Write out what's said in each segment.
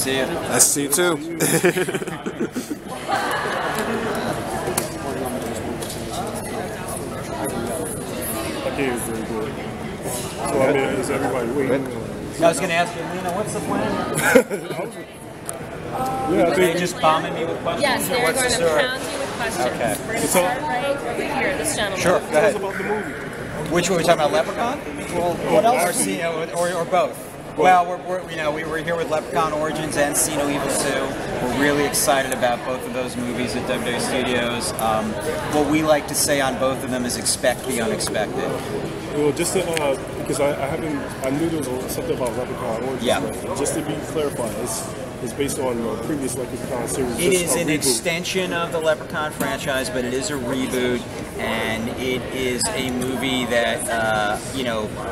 see you. Nice to see you too. Very good. So I mean, is everybody waiting? I was going to ask you, Lena, what's the plan? Yeah, Are they just bombing me with questions? Yes, they're What's going the to story? pound you with questions. Okay. We're going to start right over here, this gentleman. Sure, go Tell us ahead. about the movie. Which one? We're talking about Leprechaun? Well, what else? Or both? Well, we were here with Leprechaun Origins and See No Evil 2. We're really excited about both of those movies at WWE Studios. What we like to say on both of them is expect the unexpected. Well, just to, because I knew there was something about Leprechaun Origins. Yeah. Right? Just to be clarified, it's based on the previous Leprechaun series. It is an reboot. extension of the Leprechaun franchise, but it is a reboot, and it is a movie that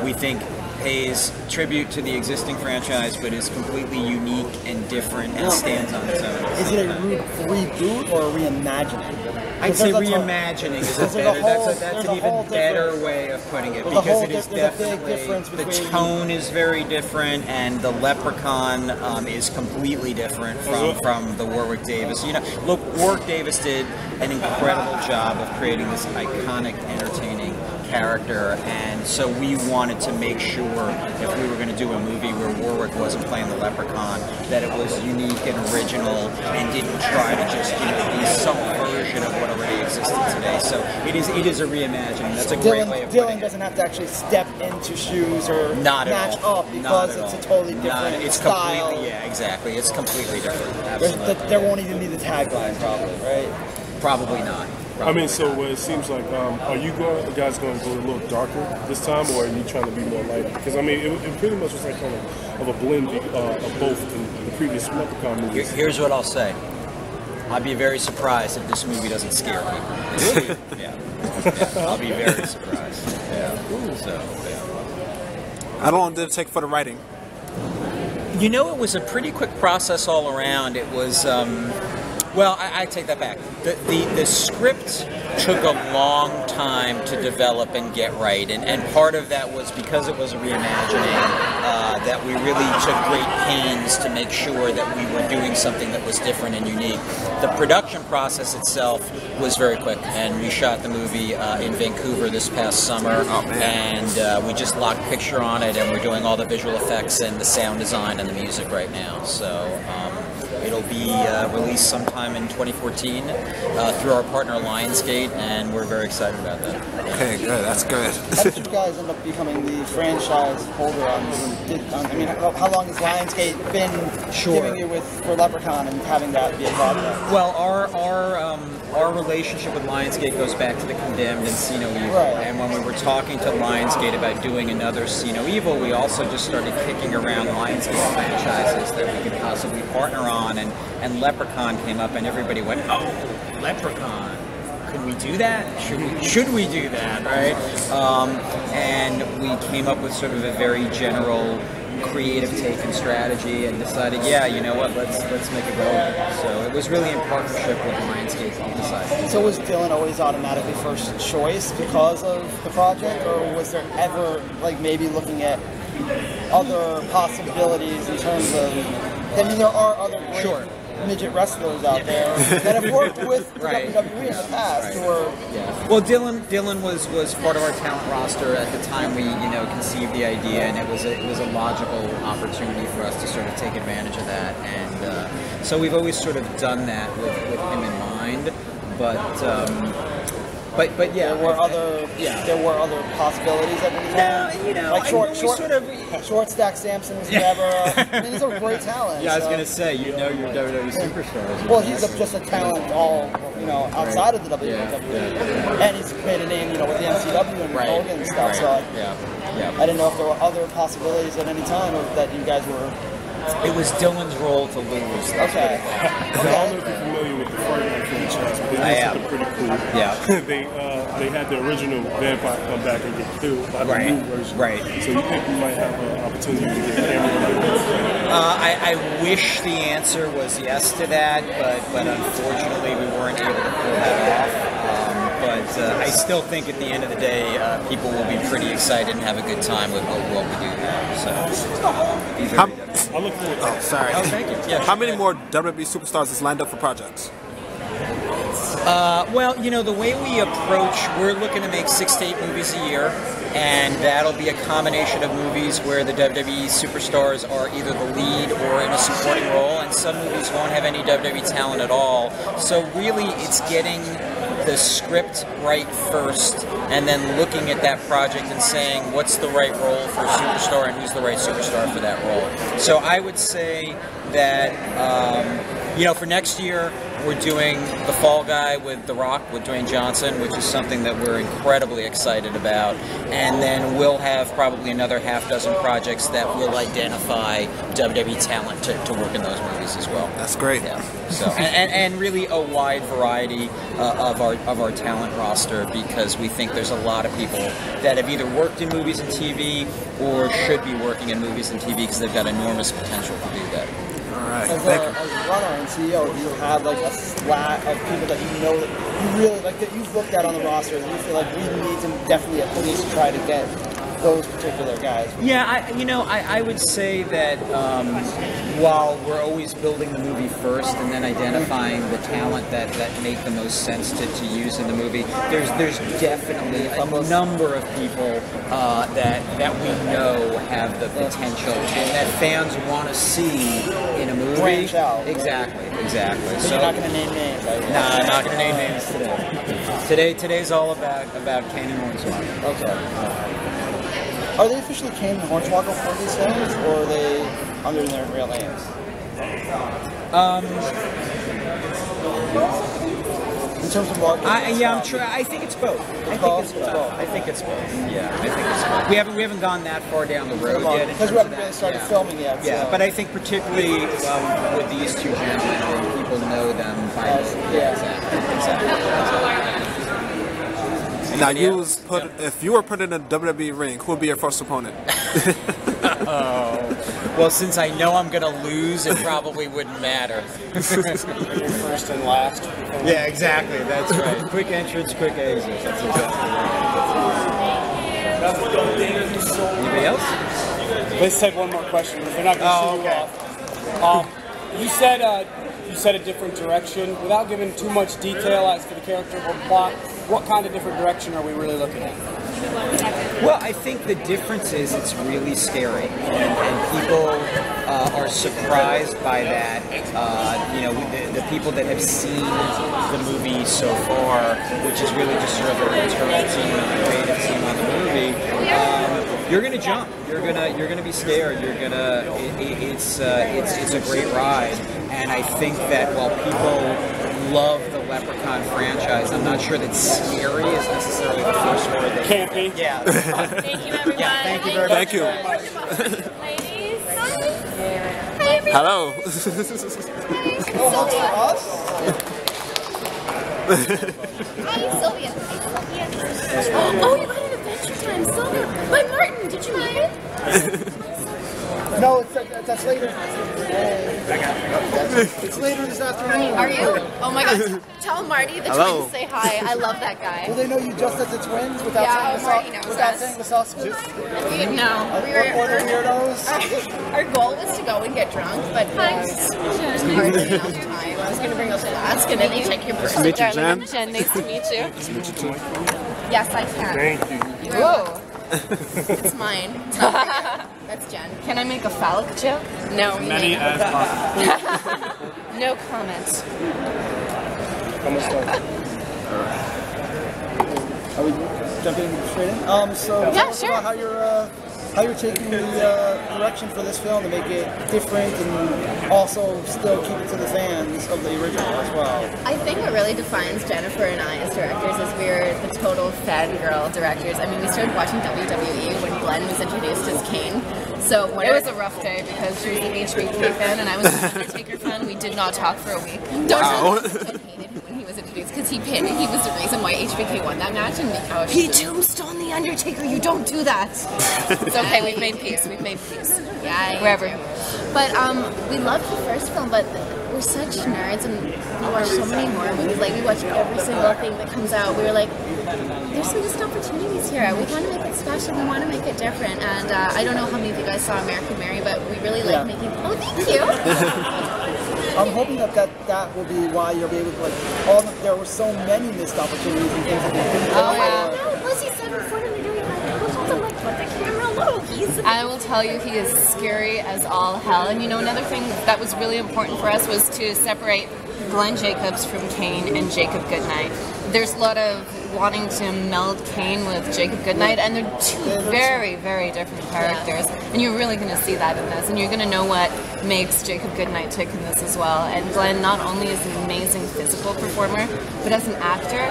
we think pays tribute to the existing franchise, but is completely unique and different and stands on its own. Is it a reboot or a reimagining? I'd say reimagining is a better. That's an even better way of putting it, because it is definitely the tone is very different, and the Leprechaun is completely different from the Warwick Davis. Look, Warwick Davis did an incredible job of creating this iconic, entertaining character, and so we wanted to make sure if we were going to do a movie where Warwick wasn't playing the Leprechaun, that it was unique and original and didn't try to just be some version of what already existed today. So it is a reimagining. That's a great way of putting it. Dylan doesn't have to actually step into shoes or Not match at all. up because it's a totally different it's style. completely, yeah, exactly. It's completely different. Absolutely. There won't even be the tagline, probably, right? Probably not. I mean, so it seems like, are you guys going to go a little darker this time, or are you trying to be more lighter? Because I mean, it pretty much was like kind of a blend of both in the previous Leprechaun movies. Here's what I'll say. I'd be very surprised if this movie doesn't scare people. Really? Yeah. I'll be very surprised. Yeah. So, yeah. How long did it take for the writing? It was a pretty quick process all around. It was, well, I take that back. The script took a long time to develop and get right, and part of that was because it was a reimagining, that we really took great pains to make sure that we were doing something that was different and unique. The production process itself was very quick, and we shot the movie in Vancouver this past summer, and we just locked picture on it, and we're doing all the visual effects and the sound design and the music right now. So it'll be released sometime in 2014 through our partner Lionsgate, and we're very excited about that. Okay, good. That's good. How did you guys end up becoming the franchise holder on? I mean, how long has Lionsgate been giving you for Leprechaun and having that be a project? Well, our relationship with Lionsgate goes back to the Condemned and See No Evil. Right. And when we were talking to Lionsgate about doing another See No Evil, we also just started kicking around Lionsgate franchises that we could possibly partner on, and Leprechaun came up, and everybody went, "Oh, Leprechaun! Could we do that? Should we do that?" Right? And we came up with sort of a very general, creative take and strategy, and decided, yeah, you know what, let's make it go. So it was really in partnership with Lionsgate to decide. So was Dylan always automatically first choice because of the project, or was there ever maybe looking at other possibilities in terms of? I mean, there are other great midget wrestlers out there that have worked with the WWE in the past. Well, Dylan was part of our talent roster at the time we conceived the idea, and it was a logical opportunity for us to sort of take advantage of that, and so we've always sort of done that with him in mind, but yeah, there were other possibilities at the time. Short stack Samson's never. I mean, he's a great talent. Yeah, I was gonna say, your WWE superstars. Well, he's just a talent outside of the WWE, and he's made a name, with the NCW and Hogan and stuff. So I didn't know if there were other possibilities at any time that you guys were. It was Dylan's role to lose. Okay. I don't know if you're familiar with the Ferdinand franchise, but they did something pretty cool. Yeah. they had the original vampire come back and get killed by the new version. Right. So you think you might have an opportunity to get camera? I wish the answer was yes to that, but unfortunately we weren't able to pull that off. But I still think at the end of the day, people will be pretty excited and have a good time with what we do here. So, I look forward to Oh, sorry. oh, thank you. Yeah, How many more WWE superstars is lined up for projects? Well, you know, the way we approach, we're looking to make 6 to 8 movies a year, and that'll be a combination of movies where the WWE superstars are either the lead or in a supporting role, and some movies won't have any WWE talent at all. So really, it's getting the script right first, and then looking at that project and saying, what's the right role for a superstar, and who's the right superstar for that role. So I would say that, you know, for next year, we're doing The Fall Guy with The Rock, with Dwayne Johnson, which is something that we're incredibly excited about. And then we'll have probably another half dozen projects that will identify WWE talent to work in those movies as well. That's great. Yeah. So and really a wide variety of our talent roster, because we think there's a lot of people that have either worked in movies and TV or should be working in movies and TV because they've got enormous potential to do that. All right. As Thank you. a runner and CEO, do you have like a slat of people that you know that you really like, that you've looked at on the roster, and you feel like we need to definitely at least try to get those particular guys? Yeah, I would say that while we're always building the movie first and then identifying the talent that make the most sense to use in the movie, there's definitely a number of people that we know have the potential and that fans want to see in a movie. Branch out. Exactly. So you're not going to name names, right? Nah, I'm not going to name names today. Today's all about Kane and Hornswoggle. Okay. Are they officially Kane and Hornswoggle for these films, or are they under their real names? In terms of marketing, I think it's both. I think it's both. Yeah, I think it's both. We haven't gone that far down the road yet. Because we haven't really started filming yet. Yeah, so. but I think particularly with these two gentlemen, people know them by exactly. Now, if you were put in a WWE ring, who would be your first opponent? Well, since I know I'm going to lose, it probably wouldn't matter. First and last. Yeah, exactly. That's right. Quick entrance, quick exit. That's exactly right. Anybody else? Let's take one more question. If they're not going to shoot you off. You said a different direction. Without giving too much detail as to the character or plot, what kind of different direction are we really looking at? Well, I think the difference is it's really scary, and people are surprised by that. You know, the people that have seen the movie so far, which is really just sort of an internal team, a creative team on the movie, you're gonna jump. You're gonna be scared. It's a great ride, and I think that while people love the Leprechaun franchise, I'm not sure that scary is necessarily the first word. That Can't be. Yeah. Thank you, everyone. Yeah, thank you very much. Thank you. Ladies. Hi, everyone. Hello. Hi, Sylvia. Oh, you got an Adventure Time, Sylvia. By Martin. Did you read it? No, that's later. It's later this afternoon. Are you? Oh my God. Tell Marty the Hello. twins say hi. I love that guy. Will they know you just as the twins without Yeah, Marty saying knows without us. saying the sausages? No. We Or the were. weirdos? Our goal was to go and get drunk, but there's hardly enough time. I was going to bring a flask and then you check your purse. Meet you, Jen. Jen, nice to meet you. Nice to meet you too. Yes, I can. Thank you. Whoa. It's mine. It's not for you. That's Jen. Can I make a phallic joke? No. Many as possible. No comments. I'm gonna start. Are we jumping straight in? So Yeah, tell us sure. about how you're taking the direction for this film to make it different and also still keep it to the fans of the original as well. I think what really defines Jennifer and I as directors is we're the total fangirl directors. I mean, we started watching WWE when Glenn was introduced as Kane. So when it was a rough day because she was an HBK fan and I was an Undertaker fan. We did not talk for a week. Don't Wow. I hated him when he was introduced because he pinned. He was the reason why HBK won that match. And he tombstone the Undertaker. You don't do that. It's okay. We've made peace. We've made peace. Yeah. Wherever. But we loved the first film, but we're such nerds, and we watch so many horror movies. Like, we watch every single thing that comes out. We were like, there's some missed opportunities here. We want to make it special. We want to make it different. And I don't know how many of you guys saw American Mary, but we really like making. Oh, thank you. I'm hoping that will be why you'll be able to, like, there were so many missed opportunities and things that they couldn't do. Oh, yeah. No, was he 7 foot and they're doing like, I'm like, put the camera low. I will tell you, he is scary as all hell. And you know, another thing that was really important for us was to separate Glenn Jacobs from Kane and Jacob Goodnight. There's a lot of wanting to meld Kane with Jacob Goodnight, and they're two very, very different characters. And you're really going to see that in this, and you're going to know what makes Jacob Goodnight tick in this as well. And Glenn not only is an amazing physical performer, but as an actor,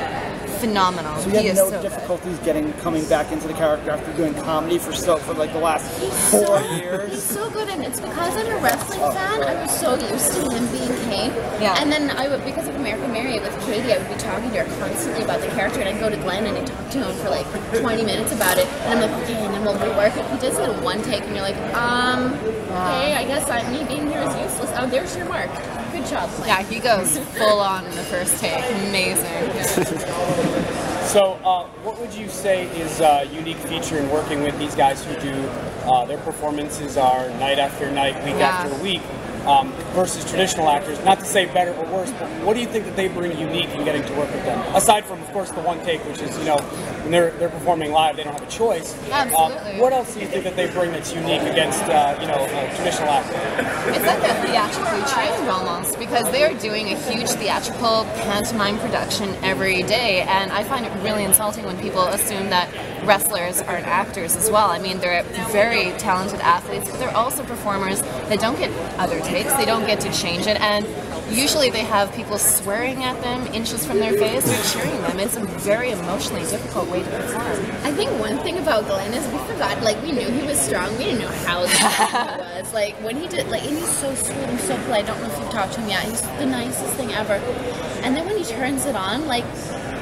phenomenal. So you had no difficulties coming back into the character after doing comedy for like the last 4 years? He's so good, and it's because I'm a wrestling fan. I was so used to him being Kane. Yeah. And then because of American Mary with Katie, I would be talking to her constantly about the character, and I'd go to Glenn and I'd talk to him for like 20 minutes about it, and I'm like, okay, and then we'll rework it. He does it in one take, and you're like, okay, I guess me being here is useless. Oh, there's your mark. Good job, Glenn. Yeah, he goes full on in the first take. Amazing. So, what would you say is a unique feature in working with these guys who do their performances are night after night, week after week, versus traditional actors? Not to say better or worse, but what do you think that they bring unique in getting to work with them? Aside from, of course, the one take, which is, you know, when they're performing live, they don't have a choice. Absolutely. What else do you think that they bring that's unique against, you know, traditional actors? It's like they're theatrically trained almost, because they are doing a huge theatrical pantomime production every day, and I find it really insulting when people assume that wrestlers aren't actors as well. I mean, they're very talented athletes, but they're also performers that don't get other takes, they don't get to change it, and usually they have people swearing at them inches from their face or cheering them. It's a very emotionally difficult way to perform. I think one thing about Glenn is we forgot, like, we knew he was strong, we didn't know how strong he was. Like, when he did, like, and he's so sweet and so polite, I don't know if you've talked to him yet, he's the nicest thing ever. And then when he turns it on, like,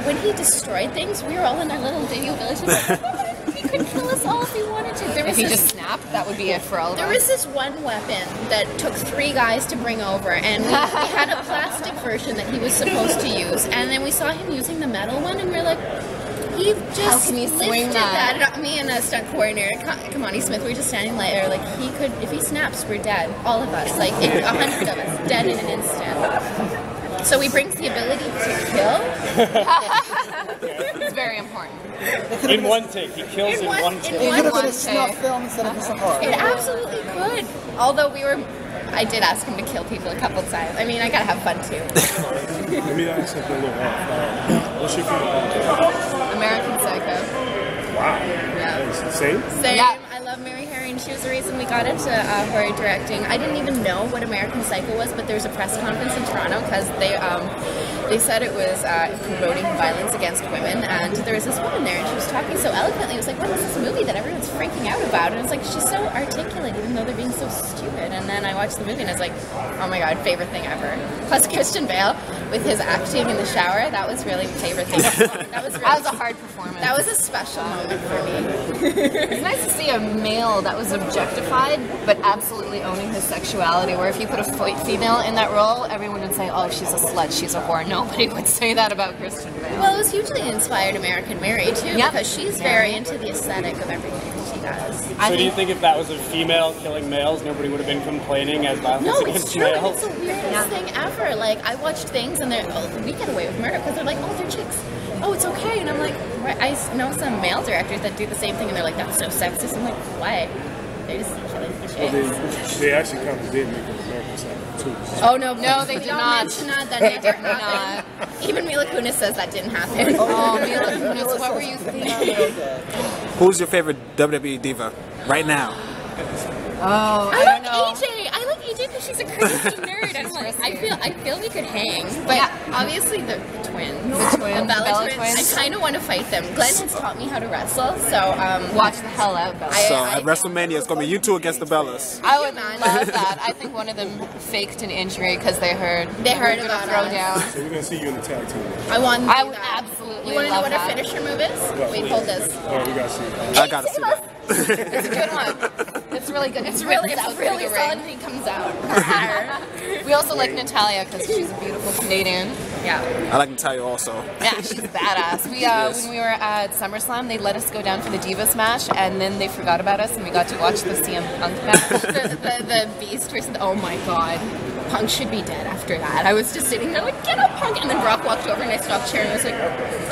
when he destroyed things, we were all in our little video village, and like, he could kill us all if he wanted to. If he just snapped, that would be it for all of us. There was this one weapon that took 3 guys to bring over, and we had a plastic version that he was supposed to use, and then we saw him using the metal one, and we're like, he just lifted that. Me and a stunt coordinator, Kamani Smith, we were just standing there, like, he could, if he snaps, we're dead. All of us, like, 100 of us, dead in an instant. So he brings the ability to kill. It's very important. In one take, he kills in one take. It could have been a snuff film instead of a horror. It absolutely could. Although I did ask him to kill people a couple times. I mean, I gotta have fun too. Let me ask something a little off. What's your favorite? American Psycho. Wow. Yeah. Same? Same. Yeah. I love Mary Harry, and she was the reason we got into horror directing. I didn't even know what American Psycho was, but there was a press conference in Toronto because they said it was promoting violence against women, and there was this woman there, and she was talking so eloquently. It was like, what is this movie that everyone's freaking out about? And it's like, she's so articulate, even though they're being so stupid. And then I watched the movie, and I was like, oh my god, favorite thing ever. Plus Christian Bale with his acting in the shower, that was really favorite thing. That was a hard performance. That was a special moment for me. It's nice to see a male that was objectified, but absolutely owning his sexuality, where if you put a female in that role, everyone would say, oh, she's a slut, she's a whore. Nobody would say that about Christian Bale. Well, it was hugely inspired American Mary, too, because she's very into the aesthetic of everything she does. So do you think if that was a female killing males, nobody would have been complaining as violence against males? It's the weirdest thing ever. Like, I watched things, and we get away with murder, because they're like, oh, they're chicks. Oh, it's okay. And I'm like, I know some male directors that do the same thing, and they're like, that's so sexist. I'm like, why? They're just killing chicks. Well, they actually kind of did make an American Psycho too. Oh, no, they did not. That they did not. Even Mila Kunis says that didn't happen. Oh, Mila Kunis, what were you thinking? Who's your favorite WWE diva right now? Oh, I don't know. AJ. I like AJ because she's a crazy nerd. I'm like, I feel we could hang, but obviously the twins, the Bella twins. I kind of want to fight them. Glenn has taught me how to wrestle, so watch the hell out, Bella. So at WrestleMania, it's gonna be you two against the Bellas. I would love that. I think one of them faked an injury because they heard about throw down. So we're gonna see you in the tag team. I would absolutely. You want to know love what her finisher move is? Well, Wait, hold this. Oh, we gotta see. I gotta see that. It's a good one. It's really good. It's really solid when he comes out. We also like Natalia because she's a beautiful Canadian. Yeah. I like Natalia also. Yeah, she's badass. When we were at SummerSlam, they let us go down for the Divas match, and then they forgot about us, and we got to watch the CM Punk match. the Beast versus. Oh my God. Punk should be dead after that. I was just sitting there like, get up, Punk! And then Brock walked over and I stopped cheering. I was like,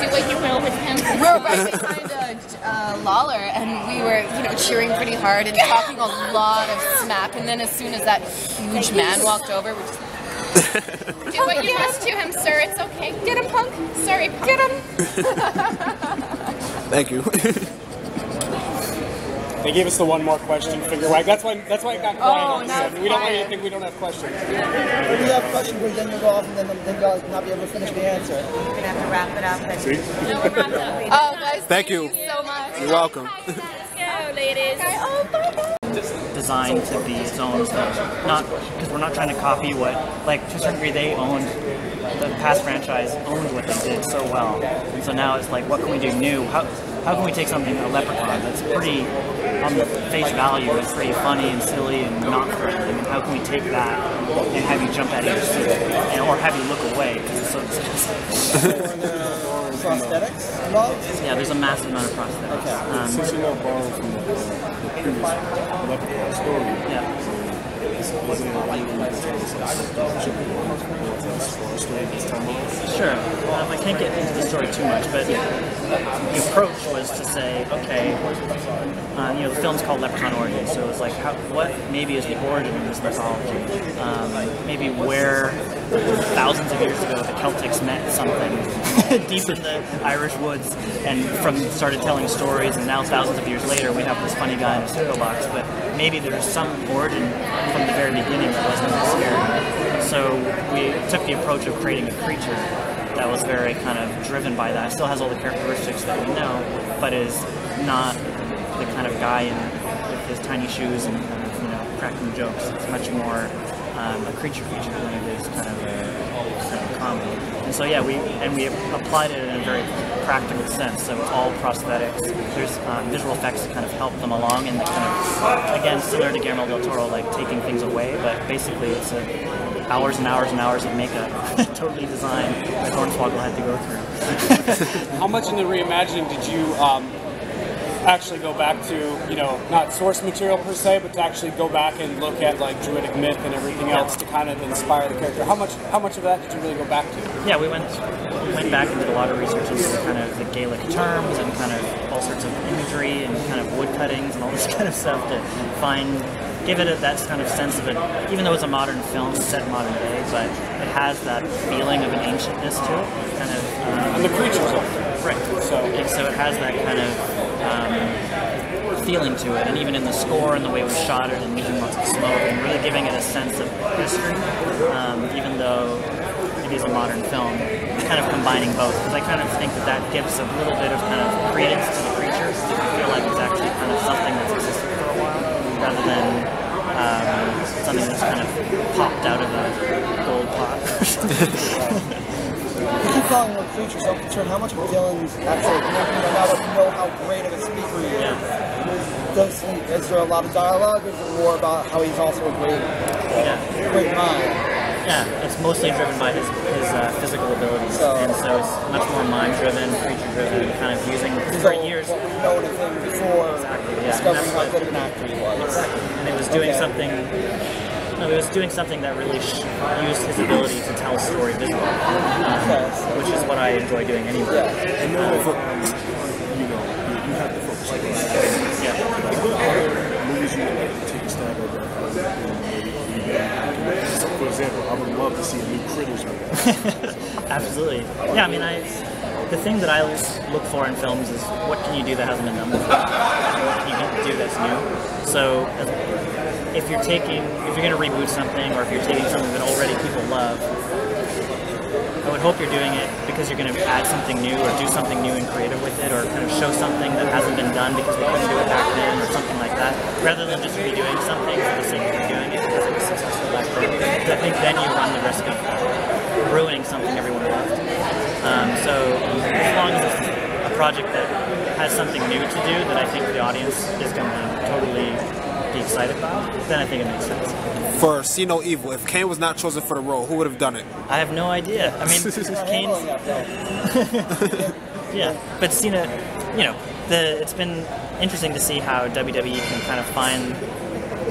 do what you will with him. We were right behind Lawler, and we were, cheering pretty hard and talking a lot of smack. And then as soon as that huge man walked over, we just do what you must to him, sir. It's okay. Get him, Punk. Sorry, get him. Thank you. They gave us the one more question figure wag. That's why it got quiet. Oh, no, we don't want you to think we don't have questions. If you have questions, then you'll go off and then you'll not be able to finish the answer. We're gonna have to wrap it up. Oh, guys, Thank you so much. You're welcome. Let's go, ladies. Oh, bye-bye. Designed to be its own stuff. Not because we're not trying to copy what, like, to a certain degree, they owned the past franchise, owned what they did so well. And so now it's like, what can we do new? How can we take something, a Leprechaun, that's pretty, on the face value, it's pretty funny and silly and not threatening, and how can we take that and have you jump at your seat, or have you look away because it's so Prosthetics involved? Yeah, there's a massive amount of prosthetics. Since you're not borrowing from the previous Leprechaun story, Yeah. is it story this time around? Sure. I can't get into the story too much, but the approach was to say, okay, the film's called Leprechaun Origins, so it was like, what maybe is the origin of this mythology? Maybe where thousands of years ago the Celtics met something deep in the Irish woods and started telling stories, and now thousands of years later we have this funny guy in a cereal box, but maybe there's some origin from the very beginning that wasn't that scary. So we took the approach of creating a creature that was very kind of driven by that. It still has all the characteristics that we know, but is not the kind of guy with his tiny shoes and kind of, cracking jokes. It's much more a creature than it is kind of a comedy. And so we applied it in a very practical sense. So it's all prosthetics. There's visual effects to kind of help them along, and that kind of, again, similar to Guillermo del Toro, like taking things away. But basically, it's hours and hours and hours of makeup, totally designed that Hornswoggle had to go through. How much in the reimagining did you actually go back to, not source material per se, but to actually go back and look at like Druidic myth and everything else to kind of inspire the character? How much of that did you really go back to? Yeah, we went back and did a lot of research into kind of the Gaelic terms and kind of all sorts of imagery and kind of wood cuttings and all this kind of stuff to give it that kind of sense of it. Even though it's a modern film, it's set in modern day, but it has that feeling of an ancientness to it. Kind of, and the creatures are right. So it has that kind of feeling to it, and even in the score and the way we shot it and using lots of smoke and really giving it a sense of history, even though it is a modern film, kind of combining both, because I kind of think that gives a little bit of kind of credence to the creatures. I feel like it's actually kind of something that's existed for a while, rather than something that's kind of popped out of a gold pot. You keep calling them creatures, I'm concerned how much of Dylan's actually, now that we know how great of a speaker he is, is there a lot of dialogue, or is it more about how he's also a great mind? Yeah, it's mostly driven by his physical abilities, and so it's much more mind-driven, creature-driven, kind of using for years. What we know of him before discovering how good of an actor he was. Exactly, and it was doing something. No, it was doing something that really used his ability to tell a story visually, which is what I enjoy doing anyway. And you have to focus on that. Yeah. Movies you like to take a stab at. For example, I would love to see a new Critters movie. Absolutely. Yeah, I mean, the thing that I look for in films is what can you do that hasn't been done before? What can you do that's new? So if you're going to reboot something, or if you're taking something that already people love, I would hope you're doing it because you're going to add something new or do something new and creative with it, or kind of show something that hasn't been done because we couldn't do it back then, or something like that, rather than just redoing something for the sake of redoing it because it was successful back then. Because I think then you run the risk of ruining something everyone loved. So as long as it's a project that has something new to do that I think the audience is going to totally be excited about, then I think it makes sense. For See No Evil, if Kane was not chosen for the role, who would have done it? I have no idea. I mean, Kane's... yeah, but Cena, you know, it's been interesting to see how WWE can kind of find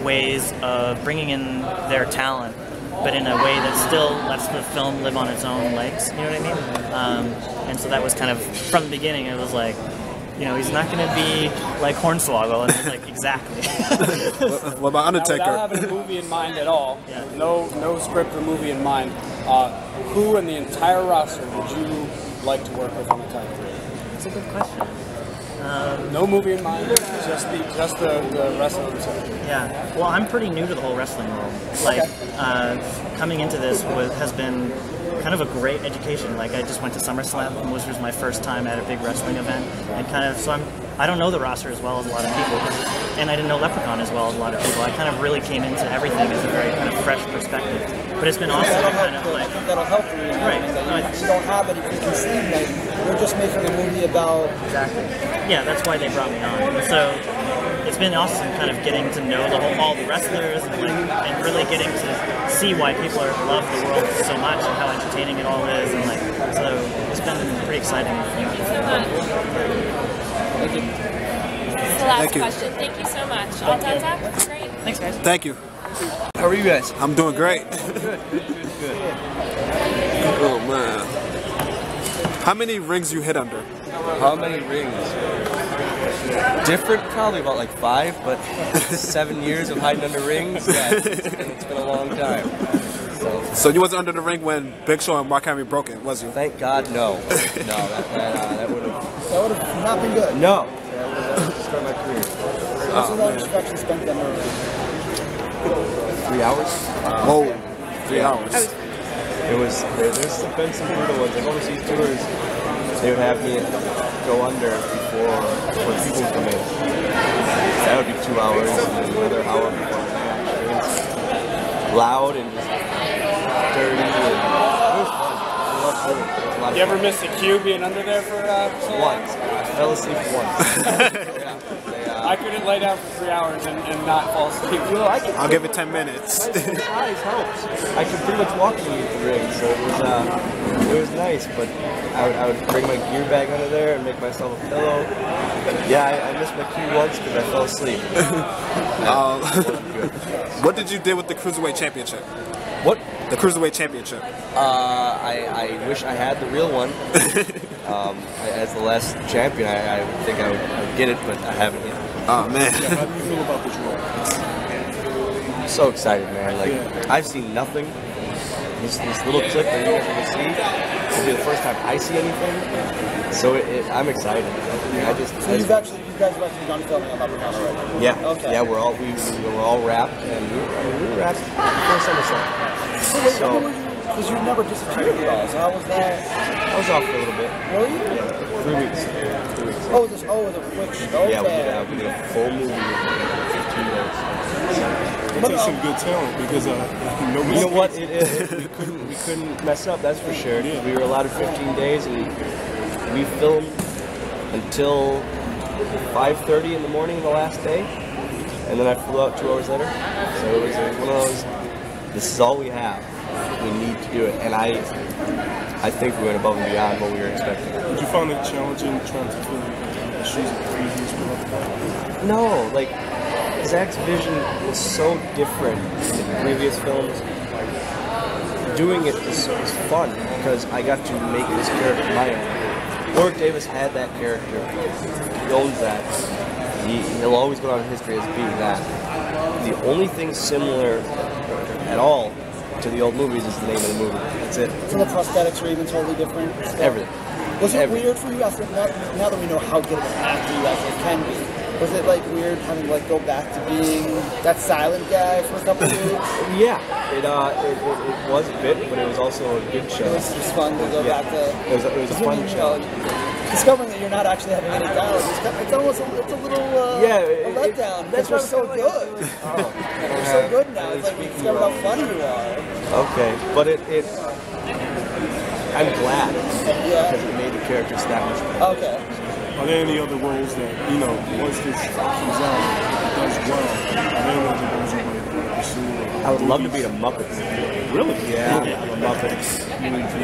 ways of bringing in their talent, but in a way that still lets the film live on its own legs, you know what I mean? And so that was kind of, from the beginning, it was like, you know, he's not going to be like Hornswoggle, and it's like, exactly. What about Undertaker? Now, without having a movie in mind at all, no script or movie in mind, who in the entire roster would you like to work with on the Tag 3? That's a good question. No movie in mind, just the wrestler themselves. Yeah, well, I'm pretty new to the whole wrestling world. Like, coming into this has been kind of a great education. Like, I just went to SummerSlam, which was my first time at a big wrestling event, and kind of, so I don't know the roster as well as a lot of people, and I didn't know Leprechaun as well as a lot of people. I kind of really came into everything as a very kind of fresh perspective. But it's been awesome to kind of like... That'll help you. Right. You don't have any preconceived notions. You're just making a movie about... Exactly. Yeah, that's why they brought me on. And so it's been awesome kind of getting to know all the wrestlers and really getting to see why people love the world so much and how entertaining it all is. And like, so it's been pretty exciting. Thank you so much. Thank you. This is the last question. Thank you so much. All done, Zach? That's great. Thanks, guys. Thank you. How are you guys? I'm doing great. Good. Oh, man. How many rings you hit under? How many rings? Different, probably about like 5, but 7 years of hiding under rings, yeah, it's been a long time. So you wasn't under the ring when Big Show and Mark Henry broke it, was you? Thank God, no. No, that would have not been good. No. That would have started my career. What's the longest you actually spent under a ring? 3 hours. Oh, 3 hours. There's been some brutal ones. Like overseas tours, they would have me go under before people come in. That would be 2 hours, and then another hour before the match. It was loud and just dirty, and it was fun. I loved doing it. It was a lot of You ever fun. miss a cue being under there for so long? Once. I fell asleep once. I couldn't lay down for 3 hours and not fall asleep. Well, I'll give it 10 minutes. My size helps. I could pretty much walk underneath the ring, so it was nice. But I would bring my gear bag under there and make myself a pillow. Yeah, I missed my cue once because I fell asleep. What did you do with the Cruiserweight Championship? What? The Cruiserweight Championship. I wish I had the real one. As the last champion, I would think I would get it, but I haven't yet. Oh, man. Yeah, how do you feel about this role? I'm so excited, man. Like, I've seen nothing. This little clip that you guys are going to see will be the first time I see anything. So I'm excited. So you guys have actually done filming on Leprechaun already? Yeah. Okay. Yeah, we're all wrapped, and we were wrapped before SummerSlam. So because you never disappeared at all, so how was that? I was off for a little bit. Were you? Yeah, 3 weeks. 3 weeks. Oh, it was a quick show. Yeah, we did a full movie in 15 days. It takes some good talent because nobody. You know what? We couldn't mess up. That's for sure. Yeah. We were allowed 15 days, and we filmed until 5:30 in the morning the last day, and then I flew out 2 hours later. So it was one of those. This is all we have. We need to do it, and I think we went above and beyond what we were expecting. Did you find it challenging trying to fill the shoes of previous people? No, like Zach's vision was so different in the previous films. Doing it was fun because I got to make this character my own. Warwick Davis had that character. He owns that. He'll always go down in history as being that. The only thing similar at all to the old movies is the name of the movie. That's it. So the prosthetics are even totally different? Everything. Was it weird for you after, now that we know how good of an actor you actually can be, was it like weird having to like go back to being that silent guy for a couple of years? Yeah, it was a bit, but it was also a good show. It was just fun to go back to. It was a fun challenge. Discovering that you're not actually having any dialogue, it's almost a little a letdown because we're so good. We're so good now. It's like we discovered how funny you are. Okay, but I'm glad because it made the characters that much better. Okay. Are there any other roles that, once this comes out, does well, are there any other roles you might pursue? I would love to be a Muppet. Really? Yeah, I'm a Muppet.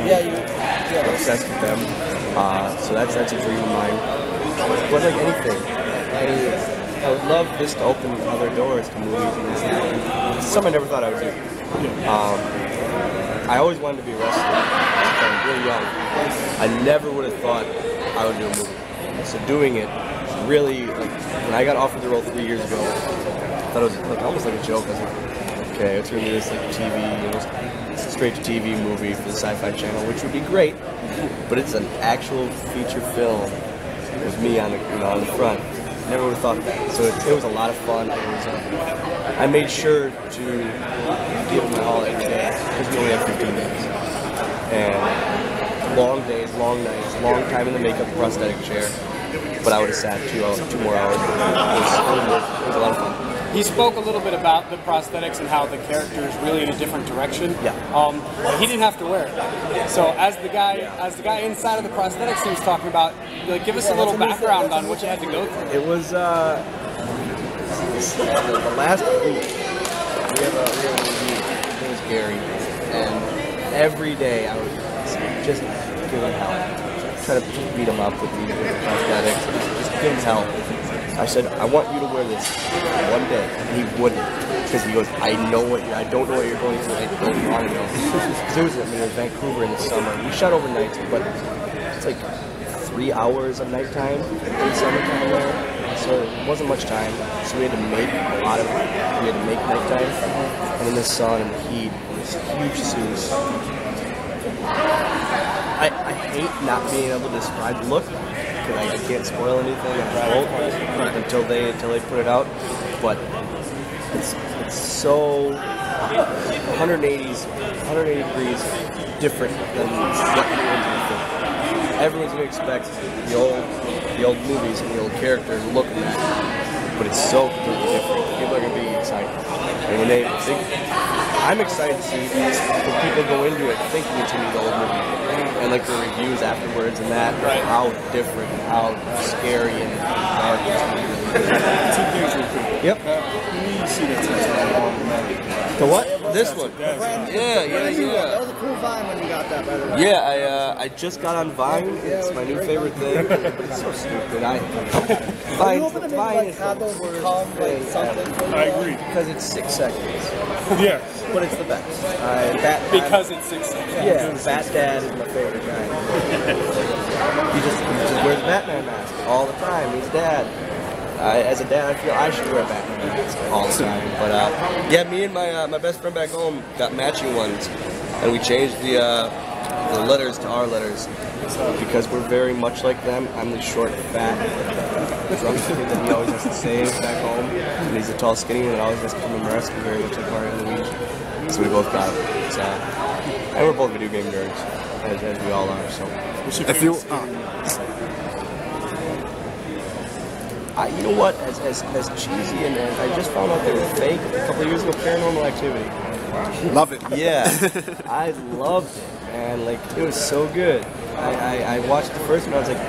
Yeah, obsessed with them. So that's a dream of mine. But like anything, I would love this to open other doors to movies and this and that. It's something I never thought I would do. I always wanted to be a wrestler. I was really young. I never would have thought I would do a movie. So doing it, really, like, when I got offered the role 3 years ago, I thought it was like almost like a joke. I was like, okay, it's going to be this like straight to TV movie for the Sci-Fi Channel, which would be great, but it's an actual feature film with me on the front. Never would have thought that. So it was a lot of fun. I made sure to give it my all every day because we only have 15 minutes. And long days, long nights, long time in the makeup prosthetic chair. But I would have sat 2 more hours. It was a lot of fun. He spoke a little bit about the prosthetics and how the character is really in a different direction. Yeah. He didn't have to wear it. So as the guy inside of the prosthetics he was talking about, like, give us a little background on what you had to go through. It was the last week. We have a review. His name is Gary, and every day I would just give him hell. Try to beat him up with these prosthetics. Just give him hell. I said, I want you to wear this one day. And he wouldn't. Because he goes, I don't know what you're going through. I don't want to know. Because it was Vancouver in the summer. We shot overnight, but it's like 3 hours of nighttime in summertime there. So it wasn't much time. So we had to make a lot of it. We had to make nighttime. And in the sun and the heat, this huge suits. I hate not being able to describe the look. I can't spoil anything until they put it out, but it's so 180 degrees different than what you're into the film. Everyone's gonna expect the old movies and the old characters look like that, but it's so completely different. People are gonna be excited, and when they think, I'm excited to see when people go into it thinking it's gonna be the old movie. And like the reviews afterwards and that, how different and how scary and dark it's really. Yep. The what? This one. Yeah. That was a cool Vine when you got that, by the way. Yeah, I just got on Vine. It's my new favorite thing. It's so stupid. Vine is have those become like something. I agree. Because it's 6 seconds. Yeah. But it's the best. Because it's 6 seconds. Yeah, Bat Dad is my favorite guy. He just wears a Batman mask all the time. He's dad. As a dad, I feel I should wear a Batman mask all the time. But yeah, me and my best friend back home got matching ones, and we changed the letters to our letters because we're very much like them. I'm the short, fat, drunk kid that he always has to save back home, and he's the tall, skinny one that always has to come and rescue, very much like Mario and Luigi. So we both got it. And we're both video game nerds, as we all are. So, if you, you know what? As cheesy and I just found out they were fake a couple of years ago. Paranormal Activity. Love it. Yeah, I loved it, and like it was so good. I watched the first one. I was like,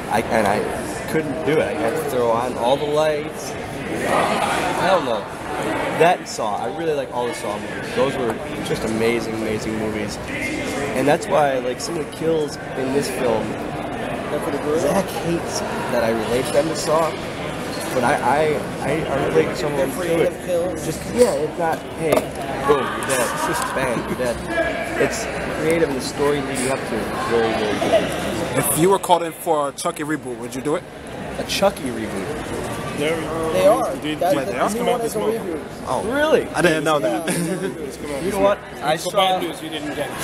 I couldn't do it. I had to throw on all the lights. I don't know. That and Saw. I really like all the Saw movies. Those were just amazing, amazing movies. And that's why, like, some of the kills in this film, Zach hates that I relate them to Saw, but I relate some of them to it. Just, it's not, hey, boom, you're dead. It's just bang, you're dead. It's creative, and the story leading up to it is very, very good. If you were called in for a Chucky reboot, would you do it? A Chucky reboot? They are. They come out this month. Oh, really? I didn't know that. You know what? I For saw. bad news, you didn't get it.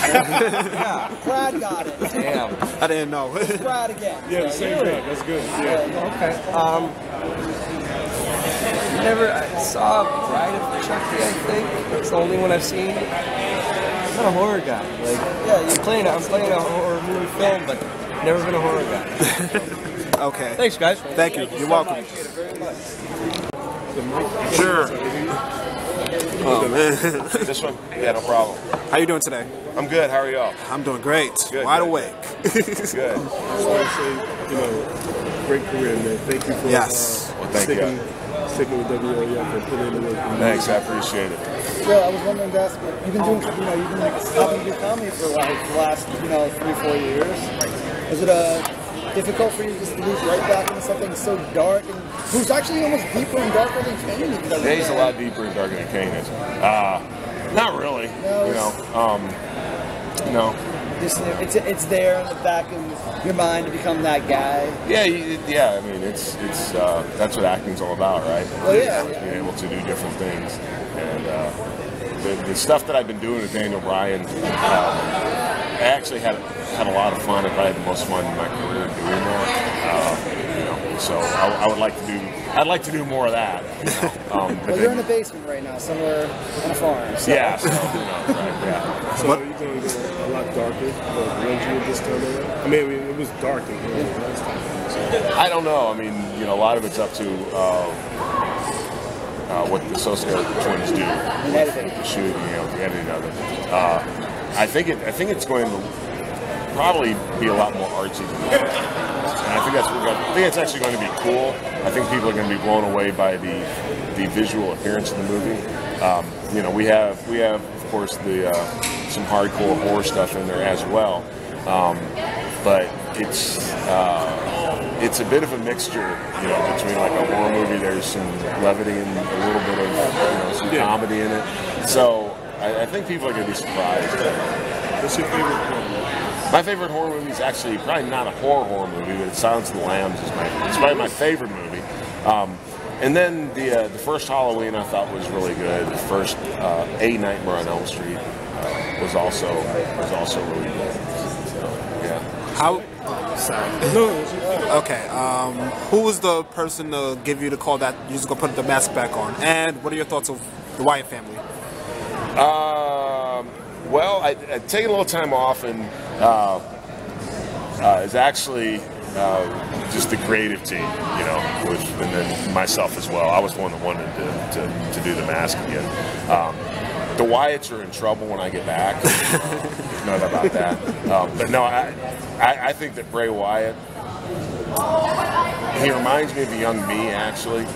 Yeah. Brad got it. Damn. I didn't know. Brad again. Yeah, the same thing. That's good. Yeah. Okay. I saw Bride of Chucky. I think it's the only one I've seen. I'm not a horror guy. Like, I'm playing a horror movie film, but never been a horror guy. Okay. Thanks, guys. Thank you. You're welcome. Appreciate it very much. Sure. Oh man. This one? Yeah, no problem. How you doing today? I'm good. How are y'all? I'm doing great. Good, Wide good. awake. Good. So great career, man. Thank you for sticking with WWF and putting in the work. Thanks, I appreciate it. So I was wondering, Gus, you've been doing, you've been helping do comedy for like the last, 3-4 years. Is it difficult for you just to move right back into something so dark and who's actually almost deeper and darker than Kane? Yeah, he's a lot deeper and darker than Kane is. Not really. No. It's there in the back of your mind to become that guy. Yeah. I mean, it's that's what acting's all about, right? Well, yeah. Being able to do different things, and the stuff that I've been doing with Daniel Bryan, I actually had a lot of fun. I probably had the most fun in my career doing that. So I would like to do. I'd like to do more of that. Well, you're in the basement right now, somewhere on a farm. So. Yeah. So, So are you going to go a lot darker, or grungy this time around? I mean, it was dark in here last time. So. I don't know. I mean, a lot of it's up to what the associate twins do with the shooting, the editing of it. I think it's going to probably be a lot more artsy than that. And I think it's actually going to be cool. I think people are going to be blown away by the visual appearance of the movie. We have of course some hardcore horror stuff in there as well, but it's a bit of a mixture, between like a horror movie. There's some levity and a little bit of some comedy in it. So I think people are going to be surprised. What's your favorite horror movie? My favorite horror movie is actually probably not a horror movie, but Silence of the Lambs is probably my favorite movie. And then the first Halloween I thought was really good. The first A Nightmare on Elm Street was also really good. So, yeah. Sorry. Okay. Who was the person to give you the call that you just go put the mask back on? And what are your thoughts of the Wyatt family? Well, I'd taken a little time off, and it's actually just the creative team, and then myself as well. I was the one that wanted to do the mask again. The Wyatts are in trouble when I get back. No doubt about that. But no, I think that Bray Wyatt, he reminds me of a young me, actually.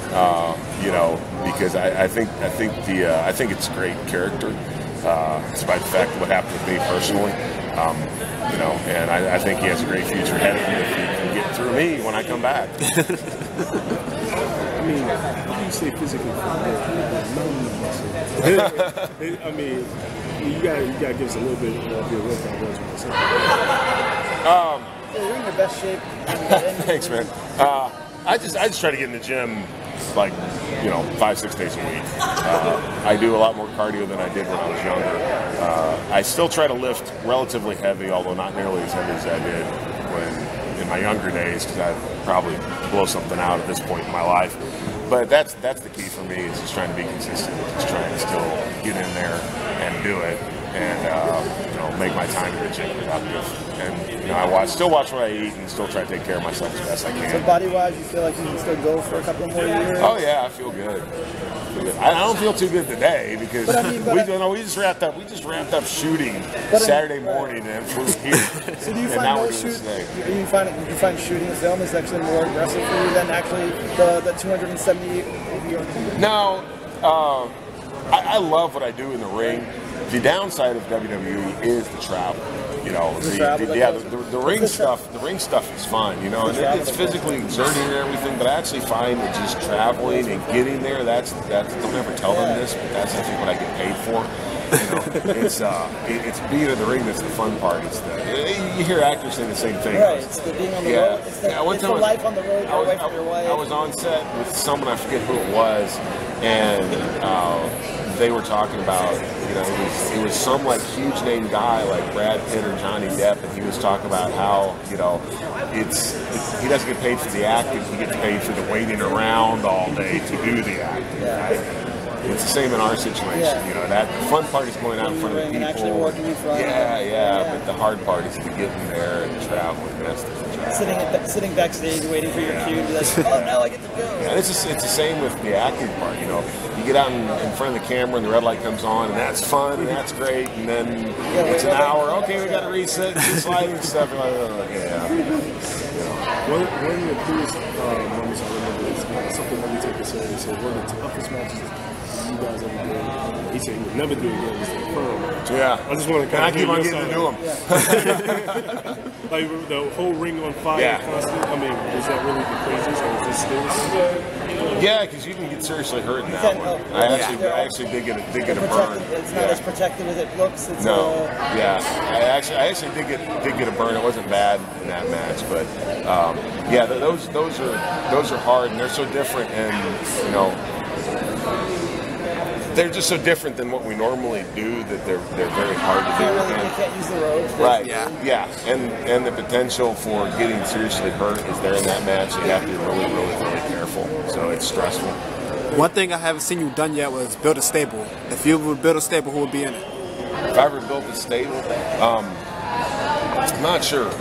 Because I think it's a great character. Despite the fact of what happened with me personally, and I think he has a great future ahead of him if he can get through me when I come back. I mean, how do you say physically fit? I mean, you gotta give us a little bit of your workout regimen. You're in your best shape. Thanks, man. I just try to get in the gym like 5-6 days a week. I do a lot more cardio than I did when I was younger. I still try to lift relatively heavy, although not nearly as heavy as I did in my younger days, because I'd probably blow something out at this point in my life. But that's the key for me, is just trying to be consistent, just trying to still get in there and do it, and make my time in the gym productive. And I still watch what I eat and still try to take care of myself as best I can. So body-wise, you feel like you can still go for a couple more years? Oh yeah, I feel good. I don't feel too good today because we just wrapped up shooting Saturday morning and flew here. So do you find shooting a film is actually more aggressive for you than actually the 270? No, I love what I do in the ring. The downside of WWE is the travel. The ring stuff. The ring stuff is fun, and it's physically exerting and everything. But I actually find that just traveling and getting there, that's don't ever tell them this, but that's I think what I get paid for. It's being in the ring that's the fun part. You hear actors say the same thing. Right, it's the being on the road. It's the life on the road. You're away from your wife. I was on set with someone, I forget who it was, and they were talking about, it was some like huge name guy like Brad Pitt or Johnny Depp, and he was talking about how, he doesn't get paid for the acting, he gets paid for the waiting around all day to do the acting, right? It's the same in our situation, that the fun part is going out in front of the people. Actually working in front. But the hard part is to get in there and traveling. That's the sitting backstage waiting for your cue to be like, oh, now I get to go. Yeah, it's the same with the acting part. You get out in front of the camera and the red light comes on, and that's fun and that's great. And then it's an hour. Okay, we got to reset, sliding stuff. One of the previous moments I remember is something that we take it serious. So one of the toughest matches you guys ever did, he said he would never do it again, was the firm. Yeah. I just want to kind of keep on getting to do them. Like the whole ring on fire constant. I mean, was that really the craziest, or was it still? Yeah, because you can get seriously hurt in that one. I actually did get a burn. It's not as protective as it looks. It's I actually did get a burn. It wasn't bad in that match, but yeah, those are hard, and they're so different, and you know, they're just so different than what we normally do that they're very hard to do. You can't use the ropes. Right. Yeah. And the potential for getting seriously hurt is there in that match. You have to be really, really, really careful. So it's stressful. One thing I haven't seen you done yet was build a stable. If you would build a stable, who would be in it? If I ever built a stable, I'm not sure.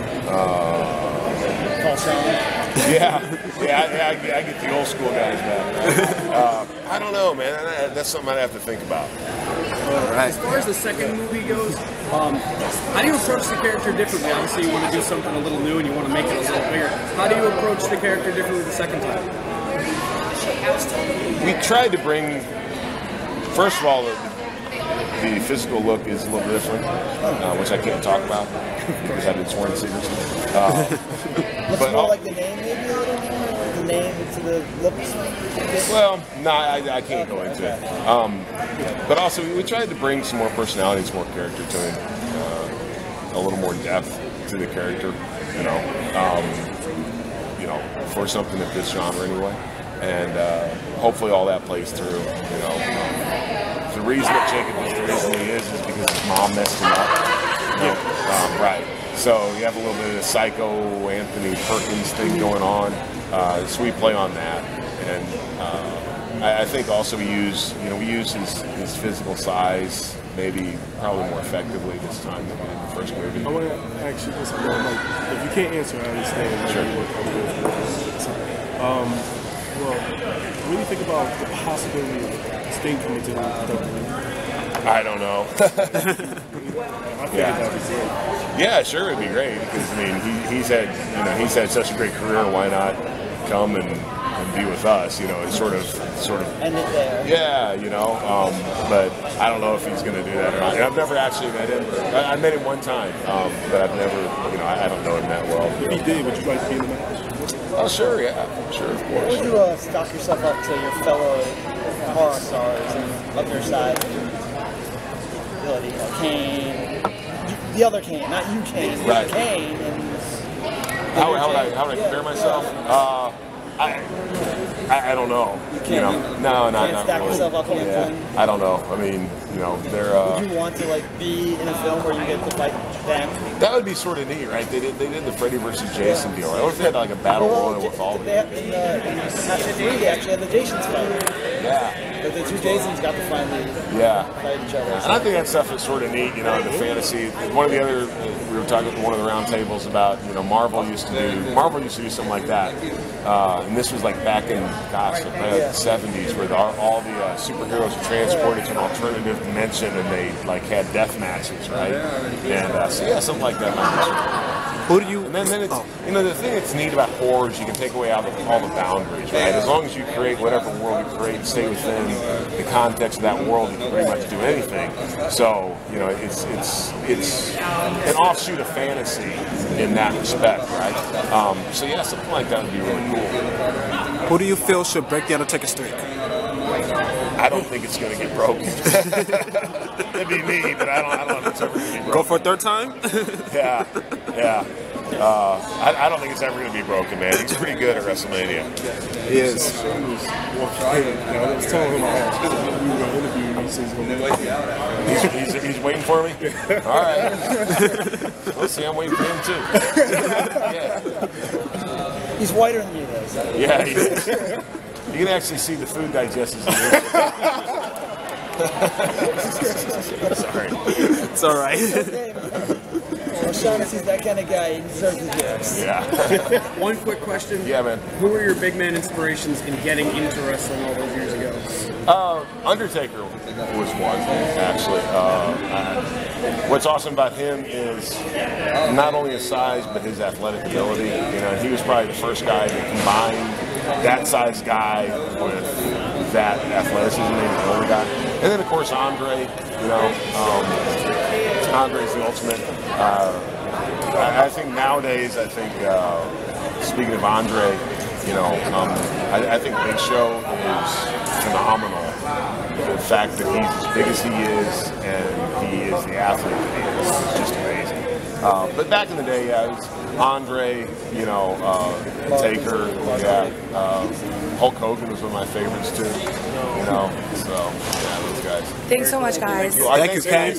I get the old school guys back. I don't know, man. That's something I'd have to think about. As far as the second movie goes, how do you approach the character differently? Obviously, you want to do something a little new and you want to make it a little bigger. How do you approach the character differently the second time? We tried to bring, first of all, the physical look is a little different, which I can't talk about because I've been sworn to secrecy. Looks more like the name, maybe a little more? The name to the looks? Well, no, I can't go into it. But also, we tried to bring some more personality, some more character to him, a little more depth to the character, you know, for something of this genre anyway. And hopefully all that plays through, you know. The reason that Jacob is the reason he is because his mom messed him up. Right. So you have a little bit of the psycho Anthony Perkins thing going on. So we play on that, and I think also we use his physical size probably more effectively this time than we did the first movie. I want to ask you this, like, if you can't answer, I understand. Sure. Well, what do you think about the possibility of Sting coming to WWE? I don't know. I think that'd be great. Yeah, sure, it'd be great because I mean he's had such a great career. Why not come and be with us? You know, it's sort of end it there. Yeah, you know. But I don't know if he's going to do that or not. And I've never actually met him. I met him one time, but I've never. You know, I don't know him that well. If he did, would you like to be in the match? Oh, sure, yeah, sure, of course. Would you stock yourself up to your fellow horror stars and of your side? Kane, the other Kane, not you Kane, right. Kane. And how would I compare myself? I don't know. You know, no, not stack really. yourself up against them. I don't know. I mean, you know, they're. Would you want to be in a film where you get to fight them? That would be sort of neat, right? They did the Freddy versus Jason deal. I wonder if they had like a battle royal with all of them. In Match 3, they actually had the Jasons fight. Yeah. But the two Jasons got to finally fight each other. And I think that stuff is sort of neat, you know, the fantasy. One of the other, we were talking at one of the round tables about, you know, Marvel used to do something like that. And this was like back in, the 70s where all the superheroes were transported to an alternative dimension and they like had death matches, right? And so yeah, something like that might be sort of Who do you? And then it's, you know, the thing that's neat about horror is you can take away all the boundaries, right? As long as you create whatever world you create, stay within the context of that world, you can pretty much do anything. So, you know, it's an offshoot of fantasy in that respect, right? So yeah, something like that would be really cool. Who do you feel should break the Undertaker streak? I don't think it's going to get broken. It'd be me, but I don't know if it's ever going to be broken. Go for a third time? Yeah. I don't think it's ever going to be broken, man. He's pretty good at WrestleMania. He is. I was telling him we were going to interview him. He says he's going to He's waiting for me? All right. We'll see, I'm waiting for him, too. Yeah. He's whiter than you, though. So. Yeah, he is. You can actually see the food digesters in here. Sorry. It's all right. Well, Shaughnessy's that kind of guy. He deserves the jokes. Yeah. One quick question. Yeah, man. Who were your big man inspirations in getting into wrestling all those years ago? Undertaker was one, actually. What's awesome about him is not only his size, but his athletic ability. You know, he was probably the first guy that combined that size guy with that athleticism. He was the only guy. And then, of course, Andre. You know, Andre's the ultimate. I think nowadays, speaking of Andre, you know, I think Big Show is phenomenal. The fact that he's as big as he is and he is the athlete that he is just amazing. But back in the day, yeah, it was Andre, you know, Taker, yeah. Hulk Hogan was one of my favorites too. You know, so yeah, those guys. Thanks so much, guys. Thank you, Kane.